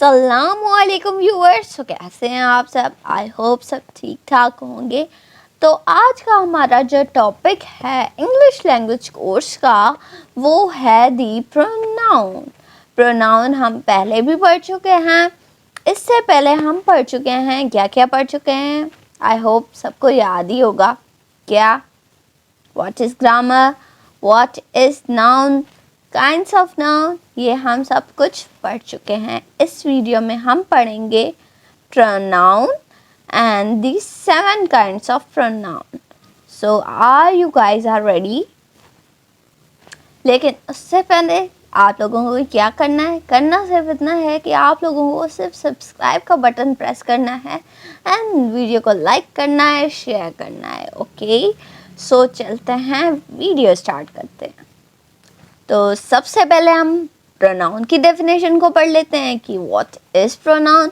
अस्सलामुअलैकुम व्यूअर्स। तो कैसे हैं आप सब? आई होप सब ठीक ठाक होंगे। तो आज का हमारा जो टॉपिक है इंग्लिश लैंग्वेज कोर्स का वो है दी प्रोनाउन। प्रोनाउन हम पहले भी पढ़ चुके हैं। इससे पहले हम पढ़ चुके हैं, क्या क्या पढ़ चुके हैं आई होप सबको याद ही होगा। क्या? What is grammar, what is noun, kinds of noun, ये हम सब कुछ पढ़ चुके हैं। इस वीडियो में हम पढ़ेंगे pronoun and the 7 kinds of pronoun. So are you guys are ready? लेकिन उससे पहले आप लोगों को क्या करना है? करना सिर्फ इतना है कि आप लोगों को सिर्फ सब्सक्राइब का बटन प्रेस करना है एंड वीडियो को लाइक करना है, शेयर करना है। ओके, सो चलते हैं, वीडियो स्टार्ट करते हैं। तो सबसे पहले हम प्रोनाउन की डेफिनेशन को पढ़ लेते हैं कि what is pronoun.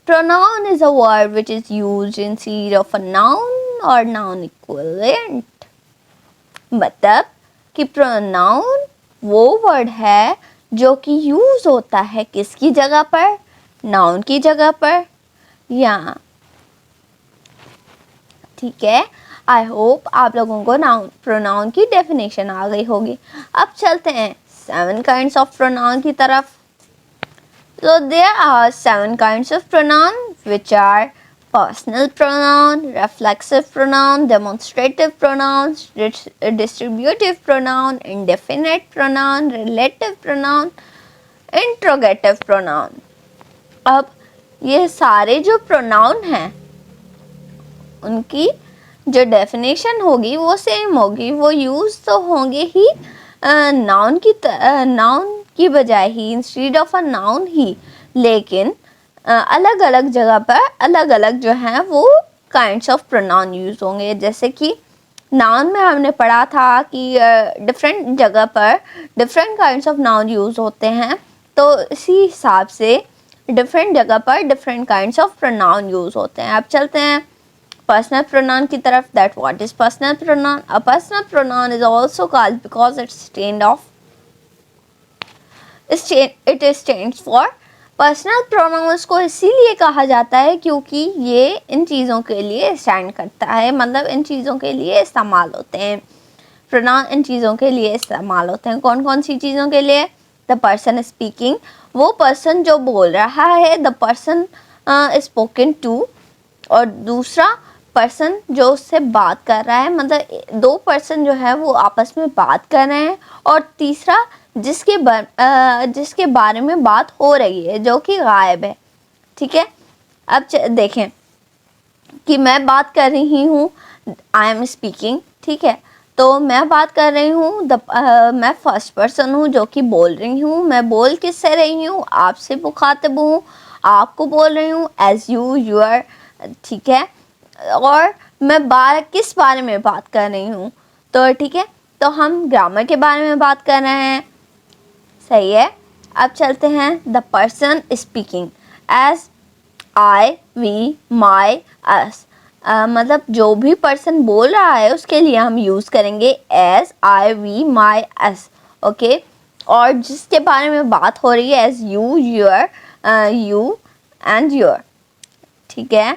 Pronoun is a word which is used instead of a noun और नाउन इक्विवेलेंट। मतलब कि प्रोनाउन वो वर्ड है जो कि यूज होता है किसकी जगह पर? नाउन की जगह पर। या ठीक है, आई होप आप लोगों को प्रोनाउन की डेफिनेशन आ गई होगी। अब चलते हैं 7 काइंड्स ऑफ प्रोनाउन की तरफ। So there are 7 kinds of pronoun which are personal pronoun, reflexive pronoun, demonstrative pronouns, distributive pronoun, indefinite pronoun, relative pronoun, interrogative pronoun। अब ये सारे जो प्रोनाउन हैं उनकी जो डेफिनेशन होगी वो सेम होगी, वो यूज़ तो होंगे ही नाउन की बजाय ही, इंस्टेड ऑफ अ नाउन ही, लेकिन अलग अलग जगह पर अलग अलग जो हैं वो काइंड्स ऑफ प्रोनाउन यूज़ होंगे। जैसे कि नाउन में हमने पढ़ा था कि डिफरेंट जगह पर different kinds of noun use होते हैं, तो इसी हिसाब से डिफरेंट जगह पर different kinds of pronoun use होते हैं। अब चलते हैं personal pronoun की तरफ। That what is personal pronoun? A personal pronoun is also called because it stands for personal pronouns को इसीलिए कहा जाता है क्योंकि ये इन चीज़ों के लिए स्टैंड करता है, मतलब इन चीज़ों के लिए इस्तेमाल होते हैं। प्रोनाउन इन चीज़ों के लिए इस्तेमाल होते हैं। कौन कौन सी चीज़ों के लिए? द पर्सन स्पीकिंग, वो पर्सन जो बोल रहा है, द पर्सन स्पोकन टू, और दूसरा पर्सन जो उससे बात कर रहा है, मतलब 2 पर्सन जो है वो आपस में बात कर रहे हैं, और तीसरा जिसके बारे में बात हो रही है जो कि गायब है। ठीक है, अब देखें कि मैं बात कर रही हूँ, आई एम स्पीकिंग। ठीक है, तो मैं बात कर रही हूँ, मैं फर्स्ट पर्सन हूँ जो कि बोल रही हूँ। मैं बोल किससे रही हूँ? आपसे मुखातिब हूँ, आपको बोल रही हूँ एज यू आर। ठीक है, और मैं किस बारे में बात कर रही हूँ? तो ठीक है, तो हम ग्रामर के बारे में बात कर रहे हैं। सही है, अब चलते हैं the person speaking as I, we, my, us. मतलब जो भी पर्सन बोल रहा है उसके लिए हम यूज़ करेंगे as, I, we, my, us. Okay, और जिसके बारे में बात हो रही है as you, your, you and your. ठीक है,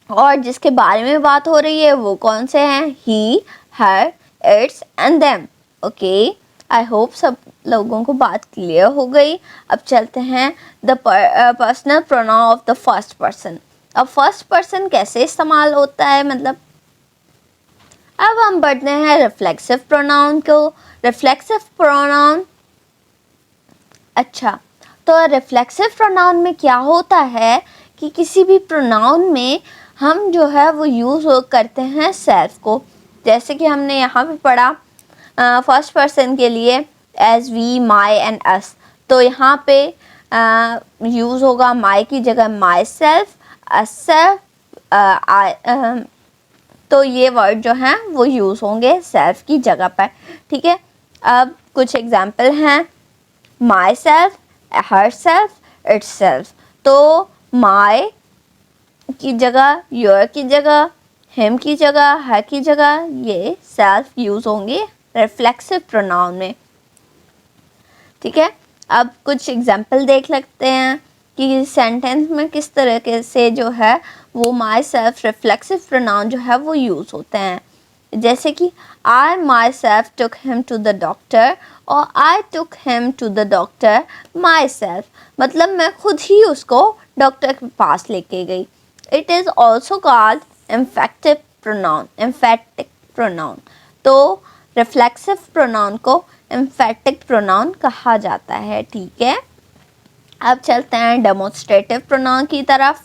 और जिसके बारे में बात हो रही है वो कौन से हैं? He, her, its and them. Okay, I hope सब लोगों को बात क्लियर हो गई। अब चलते हैं the personal pronoun of the first person. अब फर्स्ट पर्सन कैसे इस्तेमाल होता है, मतलब अब हम पढ़ते हैं रिफ्लेक्सिव प्रोनाउन को। रिफ्लेक्सिव प्रोनाउन, अच्छा, तो रिफ्लेक्सिव प्रोनाउन में क्या होता है कि किसी भी प्रोनाउन में हम जो है वो यूज़ करते हैं सेल्फ को। जैसे कि हमने यहाँ पे पढ़ा फर्स्ट पर्सन के लिए एज, वी, माई एंड अस, तो यहाँ पे यूज़ होगा माई की जगह माई सेल्फ, अस सेल्फ, तो ये वर्ड जो हैं वो यूज़ होंगे सेल्फ की जगह पर। ठीक है, अब कुछ एग्जाम्पल हैं। My self, her self, it's self. तो माई की जगह, योर की जगह, हिम की जगह, हर की जगह ये सेल्फ यूज़ होंगे रिफ्लेक्सिव प्रोनाउन में। ठीक है, अब कुछ एग्जाम्पल देख लेते हैं। कि सेंटेंस में किस तरीके से जो है वो माई सेल्फ रिफ्लेक्सिव प्रोनाउन जो है वो यूज़ होते हैं। जैसे कि I myself took him to the doctor और I took him to the doctor myself, मतलब मैं खुद ही उसको डॉक्टर के पास लेके गई। It is also called emphatic pronoun, emphatic pronoun। तो reflexive pronoun को emphatic pronoun कहा जाता है, ठीक है। अब चलते हैं डेमोन्स्ट्रेटिव प्रोनाउन की तरफ।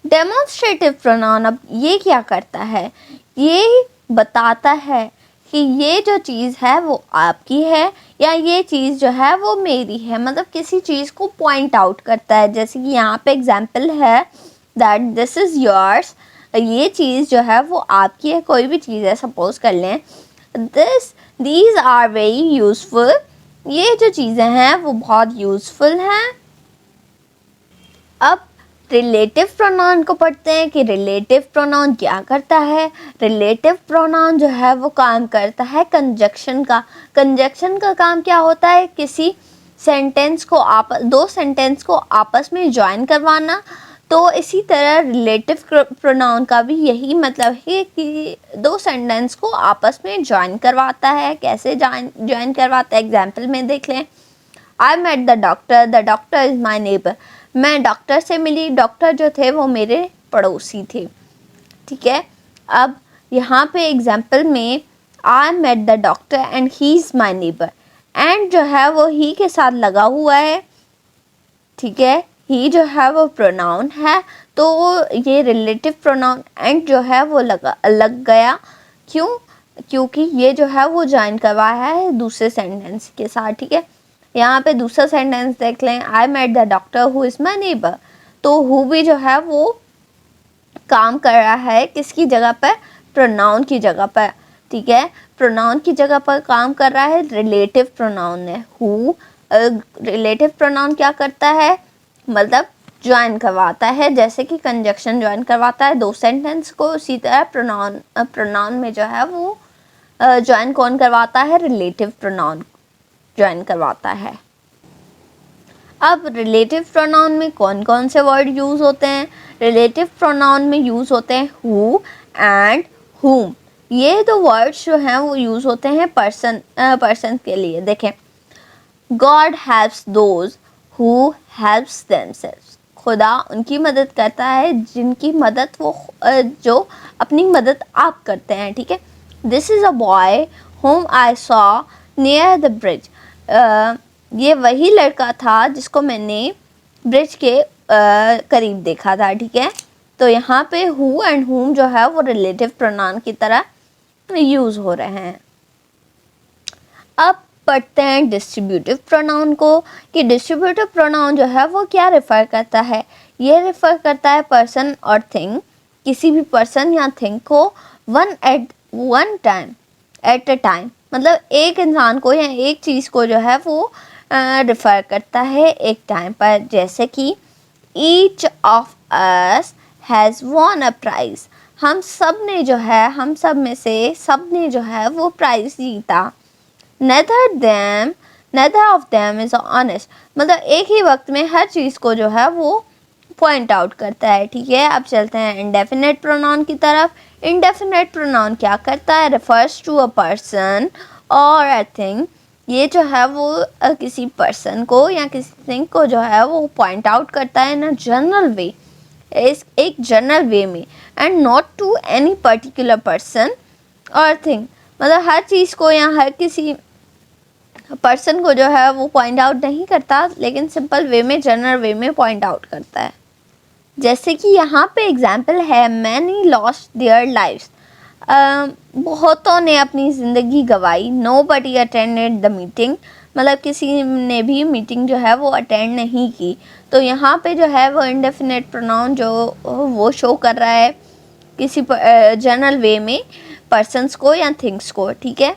डेमोन्स्ट्रेटिव प्रोनाउन अब ये क्या करता है, ये बताता है कि ये जो चीज़ है वो आपकी है या ये चीज़ जो है वो मेरी है, मतलब किसी चीज़ को पॉइंट आउट करता है। जैसे कि यहाँ पे एग्जांपल है दैट दिस इज़ योर्स, ये चीज़ जो है वो आपकी है, कोई भी चीज़ है, सपोज कर लें दीज आर वेरी यूज़फुल, ये जो चीज़ें हैं वो बहुत यूज़फुल हैं। अब रिलेटिव प्रोनाउन को पढ़ते हैं कि रिलेटिव प्रोनाउन क्या करता है। रिलेटिव प्रोनाउन जो है वो काम करता है कंजक्शन का। कंजक्शन का काम क्या होता है, किसी सेंटेंस को दो सेंटेंस को आपस में ज्वाइन करवाना। तो इसी तरह रिलेटिव प्रोनाउन का भी यही मतलब है कि दो सेंटेंस को आपस में ज्वाइन करवाता है। कैसे ज्वाइन करवाता है, एग्जाम्पल में देख लें। I met the doctor is my neighbour, मैं डॉक्टर से मिली, डॉक्टर जो थे वो मेरे पड़ोसी थे, ठीक है। अब यहाँ पे एग्जाम्पल में I met the doctor and he is my neighbour, and जो है वो ही के साथ लगा हुआ है, ठीक है। ही जो है वो प्रोनाउन है, तो ये रिलेटिव प्रोनाउन एंड जो है वो लग गया। क्यों, क्योंकि ये जो है वो ज्वाइन करवाया है दूसरे सेंटेंस के साथ, ठीक है। यहाँ पे दूसरा सेंटेंस देख लें, I met the doctor who is my neighbour, तो हु भी जो है वो काम कर रहा है किसकी जगह पर, प्रोनाउन की जगह पर, ठीक है। प्रोनाउन की जगह पर काम कर रहा है रिलेटिव प्रोनाउन ने। हु रिलेटिव प्रोनाउन क्या करता है, मतलब ज्वाइन करवाता है, जैसे कि कंजक्शन ज्वाइन करवाता है दो सेंटेंस को, उसी तरह प्रोनाउन में जो है वो ज्वाइन कौन करवाता है, रिलेटिव प्रोनाउन ज्वाइन करवाता है। अब रिलेटिव प्रोनाउन में कौन कौन से वर्ड यूज़ होते हैं। रिलेटिव प्रोनाउन में यूज़ होते हैं हु एंड हुम, ये दो वर्ड्स जो हैं वो यूज़ होते हैं पर्सन के लिए। देखें, God helps those who helps themselves, खुदा उनकी मदद करता है जिनकी मदद वो जो अपनी मदद आप करते हैं, ठीक है। This is a boy home I saw near the bridge, ये वही लड़का था जिसको मैंने ब्रिज के करीब देखा था, ठीक है। तो यहाँ पे हु एंड हुम जो है वो रिलेटिव प्रोनाउन की तरह यूज़ हो रहे हैं। अब पढ़ते हैं डिस्ट्रीब्यूटिव प्रोनाउन को कि डिस्ट्रीब्यूटिव प्रोनाउन जो है वो क्या रेफ़र करता है। ये रेफ़र करता है पर्सन और थिंग, किसी भी पर्सन या थिंग को one time at a time, मतलब एक इंसान को या एक चीज़ को जो है वो रेफ़र करता है एक टाइम पर। जैसे कि each of us has won a price, हम सब ने जो है, हम सब में से सब ने जो है वो प्राइज़ जीता। neither of them is honest, मतलब एक ही वक्त में हर चीज़ को जो है वो पॉइंट आउट करता है, ठीक है। अब चलते हैं इंडेफिनेट प्रोनाउन की तरफ। इंडेफिनेट प्रोनाउन क्या करता है, रेफर्स टू अ पर्सन और अ थिंग, ये जो है वो किसी पर्सन को या किसी थिंग को जो है वो पॉइंट आउट करता है इन अ जनरल वे, एक जनरल वे में, and not to any particular person और थिंग, मतलब हर चीज़ को या हर किसी पर्सन को जो है वो पॉइंट आउट नहीं करता, लेकिन सिंपल वे में, जनरल वे में पॉइंट आउट करता है। जैसे कि यहाँ पे एग्जाम्पल है, मैनी लॉस्ट देयर लाइव्स, बहुतों ने अपनी ज़िंदगी गंवाई। नोबडी अटेंडेड द मीटिंग, मतलब किसी ने भी मीटिंग जो है वो अटेंड नहीं की। तो यहाँ पे जो है वो इंडेफिनेट प्रोनाउन जो वो शो कर रहा है किसी जनरल वे में पर्सन्स को या थिंग्स को, ठीक है।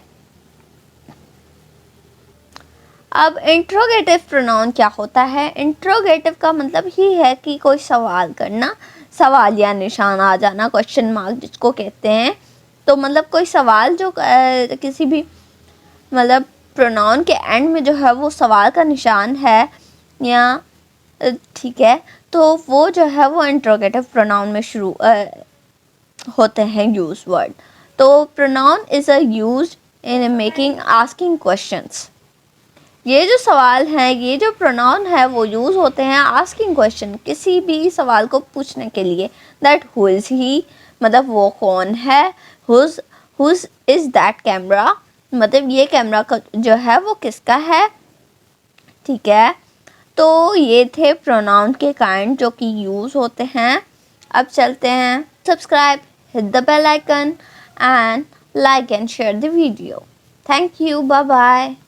अब इंट्रोगेटिव प्रोनाउन क्या होता है। इंट्रोगेटिव का मतलब ही है कि कोई सवाल करना, सवाल या निशान आ जाना, क्वेश्चन मार्क जिसको कहते हैं। तो मतलब कोई सवाल जो किसी भी मतलब प्रोनाउन के एंड में जो है वो सवाल का निशान है या ठीक है, तो वो जो है वो इंट्रोगेटिव प्रोनाउन में शुरू होते हैं यूज वर्ड। तो pronoun is a use in making asking questions. ये जो सवाल हैं, ये जो प्रोनाउन है वो यूज़ होते हैं आस्किंग क्वेश्चन, किसी भी सवाल को पूछने के लिए। दैट हु इज़ ही, मतलब वो कौन है। हुज इज़ दैट कैमरा, मतलब ये कैमरा का जो है वो किसका है। ठीक है, तो ये थे प्रोनाउन के काइंड जो कि यूज़ होते हैं। अब चलते हैं, subscribe, hit the bell icon and like and share the video. Thank you. Bye bye.